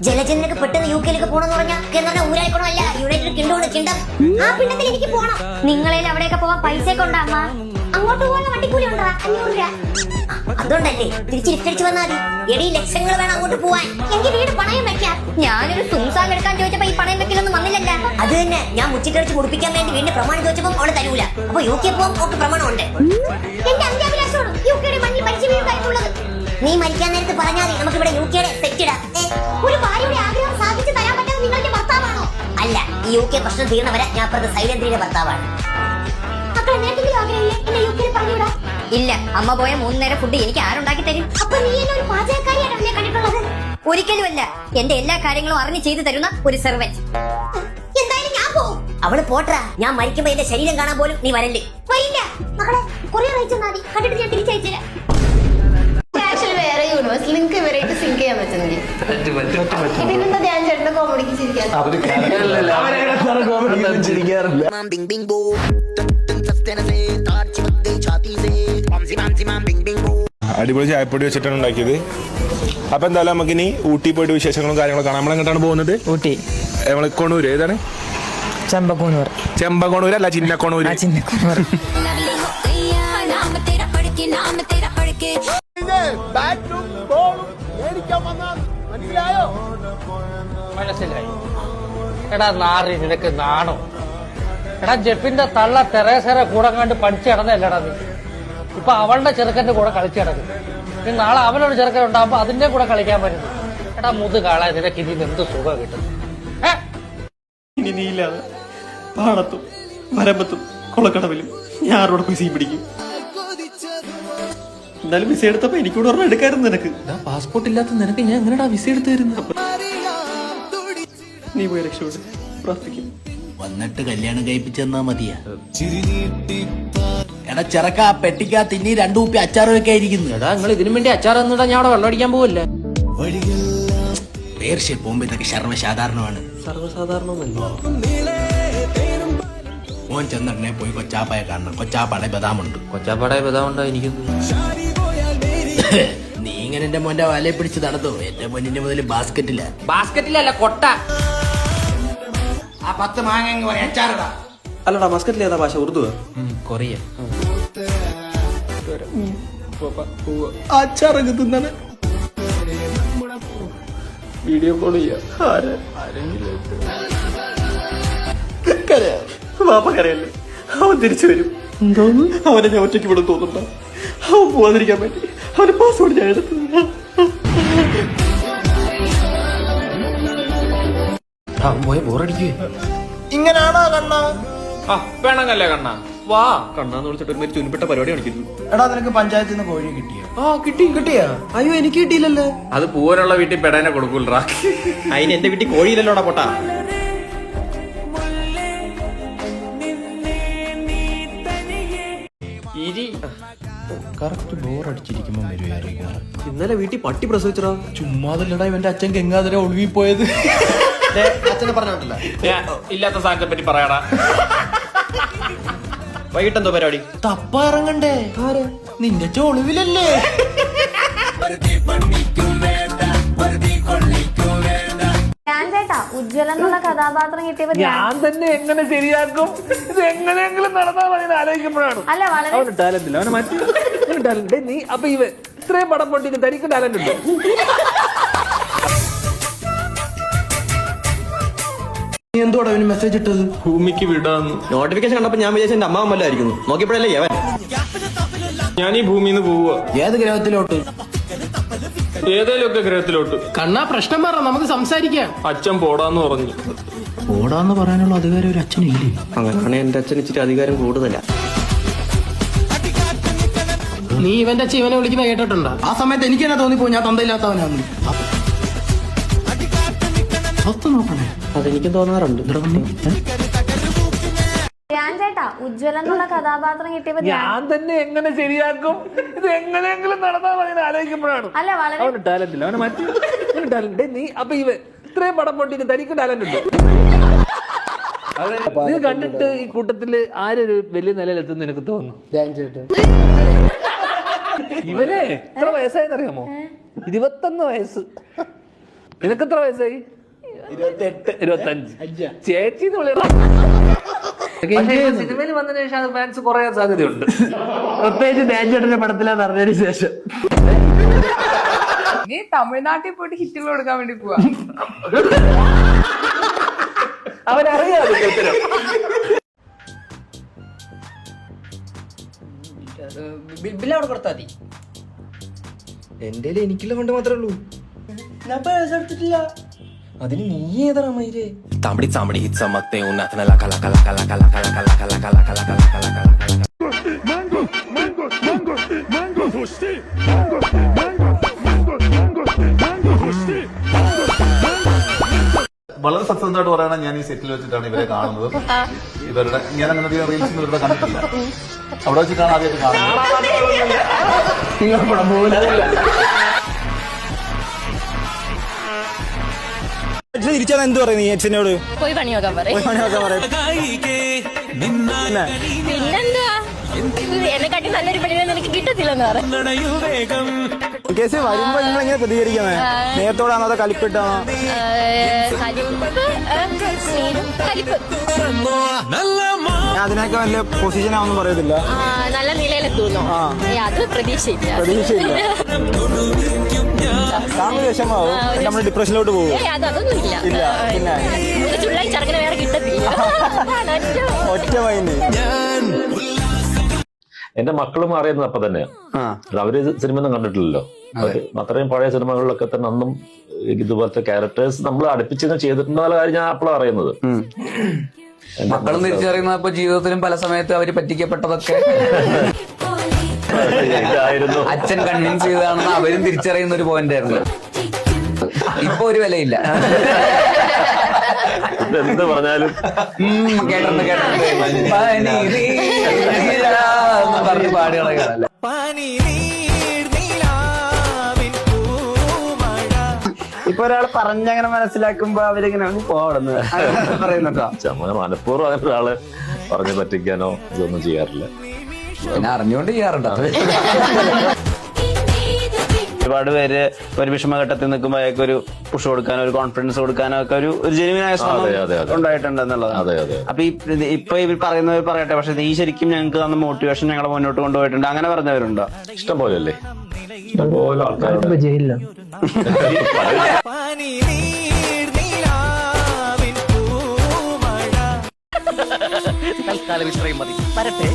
ജലജനക്ക് പെട്ടെന്ന് യുകെയിലേക്ക് പോകണമെന്ന് പറഞ്ഞാൽ ഊരായിക്കണമല്ല യുണൈറ്റഡ് കിങ്ഡം ആ പിണ്ടത്തിൽ എനിക്ക് പോകണം. നിങ്ങളിൽ അവിടെയൊക്കെ പോവാൻ പൈസ കൊണ്ടാ അമ്മ. അങ്ങോട്ട് പോകുന്ന വണ്ടിക്കൂലി ഉണ്ടാ 500 രൂപ. അതുകൊണ്ടല്ലേ തിരിച്ച് ലിഫ്റ്റ് വന്നാൽ മതി. എടി ലക്ഷങ്ങൾ വേണം അങ്ങോട്ട് പോവാൻ. എനിക്ക് വീട് പണയം വെക്കാം. ഞാനൊരു സുംസാങ് എടുക്കാൻ ചോദിച്ചപ്പോ ഈ പണയം വെക്കലൊന്നും വന്നില്ലല്ല. അത് തന്നെ ഞാൻ മുച്ചിട്ടടിച്ച് മുടിപ്പിക്കാൻ വേണ്ടി വീണ്ടും പ്രമാണം ചോദിച്ചപ്പോൾ അവള് തരൂല. അപ്പൊ യുകെ പോകാൻ ഒക്കെ പ്രമാണമുണ്ട്. എന്റെ അന്ത്യാഭിലാഷമാണ് യുകെയുടെ മണ്ണിൽ മരിച്ചു വീഴായിട്ടുള്ളത്. നീ മരിക്കാൻ നേരത്ത് പറഞ്ഞാൽ നമുക്ക് ഇവിടെ യുകെയുടെ സെറ്റ് ഇടാം. ഒരു ഭാര്യയുടെ ആഗ്രഹം സാധിച്ചു തരാൻ പറ്റുന്നത് നിങ്ങളുടെ ഭർത്താവാണോ? അല്ല, ഈ യുകെ പ്രശ്നം തീർന്നവരെ ഞാൻ അപ്പുറത്ത് സൈലന്ദ്രിയുടെ ഭർത്താവാണ്. ഇല്ല, അമ്മ പോയ 3 നേരം ഫുഡ് എനിക്ക് ആരുണ്ടാക്കി തരും? അപ്പൊ നീ എന്നെ ഒരു പാചകക്കാരിയാണല്ലേ കണ്ടിട്ടുള്ളത്? ഒരിക്കലുമല്ല, എന്റെ എല്ലാ കാര്യങ്ങളും അറിഞ്ഞു ചെയ്തു തരുന്ന ഒരു സെർവന്റ്. എന്തായാലും ഞാൻ പോവും. അവള് പോട്ടാ. ഞാൻ മരിക്കുമ്പോ എന്റെ ശരീരം കാണാൻ പോലും നീ വരല്ലേ? വരില്ല മകളെ, കൊറിയർ അയച്ചാൽ മതി. കണ്ടിട്ട് ഞാൻ തിരിച്ചയച്ചുതരാം. വേറെ യൂണിവേഴ്സിൽ നിങ്ങൾക്ക് ഇവരായിട്ട് സിങ്ക് ചെയ്യാൻ പറ്റുന്നില്ലേ? ഇതിനെന്താ ധ്യാൻ ചേട്ടന്റെ കോമഡിക്ക് ചിരിക്കാൻ? അടിപൊളി ചായപ്പൊടി വെച്ചിട്ടാണ് ഉണ്ടാക്കിയത്. അപ്പൊ എന്തായാലും നമുക്ക് ഇനി ഊട്ടി പോയിട്ട് വിശേഷങ്ങളും കാര്യങ്ങളും കാണാം. നമ്മളെങ്ങോട്ടാണ് പോകുന്നത്? ഊട്ടി. നമ്മള് കൊണൂര്. ഏതാണ്? ചെമ്പകോണൂര് അല്ല, ചിന്നക്കോണൂര്. മനസ്സിലായി. എടാ നാറി, നിനക്ക് നാണോ? എടാ ജെപ്പിന്റെ തള്ള തെരേസയുടെ കൂടെ കണ്ട് പഠിച്ചു കിടന്നല്ലടാ നീ. ഇപ്പൊ അവളുടെ ചെറുക്കന്റെ കൂടെ കളിച്ചു കിടക്കും. നീ നാളെ അവനൊരു ചെറുക്കൻ ഉണ്ടാകുമ്പോ അതിന്റെ കൂടെ കളിക്കാൻ പറ്റുന്നു. എടാ മുതുകാളെ, നിനക്ക് ഇതിന് എന്ത് സുഖം കിട്ടും? ഇനി നീയില്ലാതെ പാടത്തും വരമ്പത്തും കൊളക്കടവിലും ഞാൻ ആരോടെ പൈസയും പിടിക്കും. എന്നാലും വിസ എടുത്തപ്പോ എനിക്കൂടെ ഒരെണ്ണം എടുക്കായിരുന്നു. നിനക്ക് പാസ്പോർട്ട് ഇല്ലാത്ത നിനക്ക് ഞാൻ എങ്ങനെയാ വിസ എടുത്തു തരുന്നത്? നീ പോയി രക്ഷപ്പെട്ടു പ്രാർത്ഥിക്കും. വന്നിട്ട് കല്യാണം കഴിപ്പിച്ചെന്നാ മതിയാ. എടാ ചെറുക്ക, പെട്ടിക്കകത്ത് ഇനി 2 കുപ്പി അച്ചാറൊക്കെ ആയിരിക്കുന്നു. എടാ നിങ്ങൾ ഇതിനു വേണ്ടി അച്ചാർ തന്നിടാ ഞാൻ അവിടെ വെള്ളം അടിക്കാൻ പോവല്ലേ? പേർഷ്യ പോകുമ്പോ ഇതൊക്കെ സർവ്വസാധാരണമാണ്. സർവ്വസാധാരണമല്ല. മോൻ ചെന്നിടനെ പോയി കൊച്ചാപ്പായെ കാണണം. കൊച്ചാപ്പാടെ ബദാമുണ്ട്. കൊച്ചാപ്പാടെ ബദാമുണ്ടോ? എനിക്ക് നീ ഇങ്ങനെ എന്റെ മോന്റെ വലയെ പിടിച്ച് നടത്തോ? എന്റെ മോനിന്റെ മുതൽ ബാസ്കറ്റിലല്ല, കൊട്ട. ആ 10 മാങ്ങ അച്ചാറിടാ. അല്ലടാ, മസ്കറ്റിൽ ഏതാ ഭാഷ? ഉറുദു, കൊറിയ. അച്ചാറൊക്കെ തിന്നാണ്. വീഡിയോ കോൾ ചെയ്യാം. വാപ്പക്കറിയല്ലേ, അവൻ തിരിച്ചു വരും. എന്തോന്ന്? അവനെ ഞാൻ ഒറ്റയ്ക്ക് വിടും തോന്നുന്നുണ്ടോ? അവൻ പോവാതിരിക്കാൻ വേണ്ടി അവന്റെ പാസ്പോർട്ട് ഞാൻ എടുത്തു. പോയ ബോറടിക്കുവേ. ഇങ്ങനാണോ കണ്ണ? വേണമെന്നല്ലേ കണ്ണ? വാ കണ്ണാന്ന് വിളിച്ചിട്ട് ഒരു ചുരുപ്പെട്ട പരിപാടി കാണിക്കുന്നു. എടാ, നിനക്ക് പഞ്ചായത്തിൽ നിന്ന് കോഴി കിട്ടിയോ? കിട്ടിയാ? അയ്യോ, എനിക്ക് കിട്ടിയില്ലല്ലോ. അത് പൂവനുള്ള വീട്ടിൽ പെടാനെ കൊടുക്കൂലറാ. അതിന് എന്റെ വീട്ടിൽ കോഴിയില്ലല്ലോടാ പൊട്ടാ. കറക്റ്റ് ബോറടിച്ചിരിക്കുമ്പോ വരുവാ. ഇന്നലെ വീട്ടിൽ പട്ടി പ്രസവിച്ചടാ. ചുമ്മാതല്ലടാ, ഇവന്റെ അച്ഛൻ ഗംഗാധര ഒളിവി പോയത്. അച്ഛനെ പറഞ്ഞോണ്ടല്ല, ഇല്ലാത്ത സാധനത്തെ പറ്റി പറയാടാ. വൈകിട്ട് എന്തോ പരിപാടി? തപ്പ ഇറങ്ങണ്ടേ? നിന്റെ ഒളിവിലല്ലേ? ഉജ്ജ്വലൻ എന്നുള്ള കഥാപാത്രം കിട്ടിയപ്പോ ഞാൻ തന്നെ എങ്ങനെ ശരിയാക്കും? ഇത് എങ്ങനെയെങ്കിലും നടന്നാൽ മതി ആലോചിക്കുമ്പോഴാണ്. അല്ല, വളരെ അവന് ടാലന്റ് ഇല്ല. അവന് മറ്റു ടാലന്റ്. നീ അപ്പൊ ഇത്രയും പടം പൊട്ടിട്ട് തനിക്ക് ടാലന്റ് ഉണ്ട്. നീ എന്തോടാ അവന് മെസ്സേജ് ഇട്ടത്? ഭൂമിക്ക് വിടാന്ന്. നോട്ടിഫിക്കേഷൻ കണ്ടപ്പോ ഞാൻ വിചാരിച്ച എന്റെ അമ്മാവല്ലായിരിക്കുന്നു. നോക്കിയപ്പോഴല്ലേ അവൻ. ഞാൻ ഈ ഭൂമിന്ന് പോവുക. ഏത് ഗ്രഹത്തിലോട്ട്? ഏതേലുമൊക്കെ ഗ്രഹത്തിലോട്ട്. കണ്ണാ, പ്രശ്നം പറ, നമുക്ക് സംസാരിക്കാം. അച്ഛൻ പോടാന്ന് പറഞ്ഞു. പോടാന്ന് പറയാനുള്ള അധികാരം ഒരു അച്ഛനില്ലേ? അങ്ങനെയാണ് എന്റെ അച്ഛൻ ഇച്ചിരി അധികാരം കൂടുതലാ. നീ ഇവന്റെ അച്ഛൻ ഇവനെ വിളിക്കുന്ന കേട്ടിട്ടുണ്ടോ? ആ സമയത്ത് എനിക്ക് തന്നെ തോന്നിപ്പോ ഞാൻ തന്തയില്ലാത്തവനാന്ന്. നോക്കണേ, അതെനിക്കും തോന്നാറുണ്ട്. ഉജ്ജ്വലൻ എന്നുള്ള കഥാപാത്രം കിട്ടിയപ്പോ ഞാൻ തന്നെ എങ്ങനെ ശരിയാക്കും? ഇത് എങ്ങനെയെങ്കിലും നടന്നാൽ മതി ആലോചിക്കുമ്പോഴാണ്. അല്ല, വളരെ അവന് ടാലന്റ് ഇല്ല. അവന് മറ്റു ടാലന്റ് നീ അപ്പൊ ഇത്രയും പടം പൊട്ടിട്ട് തനിക്ക് ടാലന്റ് ഉണ്ട്. നീ കണ്ടിട്ട് ഈ കൂട്ടത്തില് ആരൊരു വലിയ നിലയിലെത്തുന്ന നിനക്ക് തോന്നുന്നു? ഇവനെ എത്ര വയസ്സായെന്നറിയാമോ? 21 വയസ്സ്. നിനക്ക് എത്ര വയസ്സായി? 25. ചേച്ചി സിനിമയിൽ വന്നതിന് ശേഷം അത് ഫാൻസ് കുറയാൻ സാധ്യതയുണ്ട്. പ്രത്യേകിച്ച് ധ്യാൻചേട്ടന്റെ പടത്തിലാന്ന് അറിഞ്ഞതിന് ശേഷം. നീ തമിഴ്നാട്ടിൽ പോയിട്ട് ഹിറ്റുകൾ കൊടുക്കാൻ വേണ്ടി പോവാ. അവനറിയാം ബില്ല് അവിടെ കൊടുത്താൽ മതി. എന്റെ എനിക്കുള്ള ഫണ്ട് മാത്രമേ ഉള്ളൂ. ഞാൻ പൈസ എടുത്തിട്ടില്ല. അതിന് നീ ഏതാ മയിലേ? तांबडी चांबडी चमकते उन्हात लका लका लका लका लका लका लका लका लका लका लका. വളരെ സത്യസന്ധമായിട്ട് പറയണം, ഞാൻ ഈ സെറ്റിൽ വെച്ചിട്ടാണ് ഇവരെ കാണുന്നത്. ഇവരുടെ ഞാൻ അങ്ങനെ റീൽസ് ഇവരുടെ കണ്ടിട്ടില്ല. അവിടെ വെച്ചിട്ടാണ് ആദ്യമായിട്ട് കാണുന്നത്. തിരിച്ചാൽ എന്ത് പറയും നീ അച്ഛനോട്? പോയി പണിയൊക്കെ പറയും. പിന്നെന്താ, എന്നെക്കാട്ടി നല്ലൊരു പണി നിനക്ക് കിട്ടത്തില്ലെന്ന് പറയും. കേസ് വരുമ്പോ നിങ്ങൾ എങ്ങനെ പ്രതികരിക്കുന്നത്? നേരത്തോടാണോ അതോ കലിപ്പിട്ടാണോ? കലിപ്പ് അതിനൊക്കെ വലിയ പൊസിഷൻ ആവൊന്നും പറയത്തില്ല. നല്ല നിലയിലെത്തുന്നു. അത് പ്രതീക്ഷയില്ല. താങ്കൾ വിഷമാവും, നമ്മൾ ഡിപ്രഷനിലോട്ട് പോകും. അതൊന്നും ഇല്ല. പിന്നെ ചുള്ളായി ചെറുക്കനെ വേറെ കിട്ടത്തില്ല. ഒറ്റ മൈൻഡ്. എന്റെ മക്കളും അറിയുന്നത് അപ്പൊ തന്നെയാണ്. അവര് സിനിമ ഒന്നും കണ്ടിട്ടില്ലല്ലോ. അത്രയും പഴയ സിനിമകളിലൊക്കെ തന്നെ അന്നും ഇതുപോലത്തെ ക്യാരക്ടേഴ്സ് നമ്മൾ അടുപ്പിച്ച് ചെയ്തിട്ടുണ്ടെന്നുള്ള കാര്യം ഞാൻ അപ്പോഴാണ് അറിയുന്നത്. മക്കളും തിരിച്ചറിയുന്നത് അപ്പൊ ജീവിതത്തിലും പല സമയത്ത് അവര് പറ്റിക്കപ്പെട്ടതൊക്കെ ഇതായിരുന്നു. അച്ഛൻ കൺവിൻസ് ചെയ്തതാണെന്ന് അവരും തിരിച്ചറിയുന്ന ഒരു പോയിന്റ് ആയിരുന്നു. ഇപ്പൊ ഒരു വിലയില്ല. എന്ത് പറഞ്ഞാലും കേട്ടിട്ടുണ്ട് പറഞ്ഞ് പാടുകളൊക്കെ. ഇപ്പൊ ഒരാൾ പറഞ്ഞങ്ങനെ മനസ്സിലാക്കുമ്പോ അവരിങ്ങനെ പോടുന്നു പറയുന്നുണ്ടോ? മനഃപൂർവ്വം അങ്ങനെ ഒരാളെ പറഞ്ഞു പറ്റിക്കാനോ ഇതൊന്നും ചെയ്യാറില്ല. പിന്നെ അറിഞ്ഞുകൊണ്ട് ചെയ്യാറുണ്ടോ? ഒരുപാട് പേര് ഒരു വിഷമഘട്ടത്തിൽ നിൽക്കുമ്പോ അയാൾക്ക് ഒരു പുഷ് കൊടുക്കാനോ ഒരു കോൺഫിഡൻസ് കൊടുക്കാനോ ഒക്കെ ഒരു ജെന്യുവിനായ ശ്രമം ഉണ്ടായിട്ടുണ്ട് എന്നുള്ളതാണ്. അപ്പൊ ഇപ്പൊ ഇവർ പറയുന്നവർ പറയട്ടെ, പക്ഷെ ഈ ശരിക്കും ഞങ്ങൾക്ക് തന്ന മോട്ടിവേഷൻ ഞങ്ങളെ മുന്നോട്ട് കൊണ്ടുപോയിട്ടുണ്ട്, അങ്ങനെ പറഞ്ഞവരുണ്ടോ? ഇഷ്ടം പോലെ അല്ലേ? ഇഷ്ടംപോലെ ആൾക്കാരുണ്ട് ജയിലില്ല. തൽക്കാലം ഇത്രയും മതി. വരട്ടെ.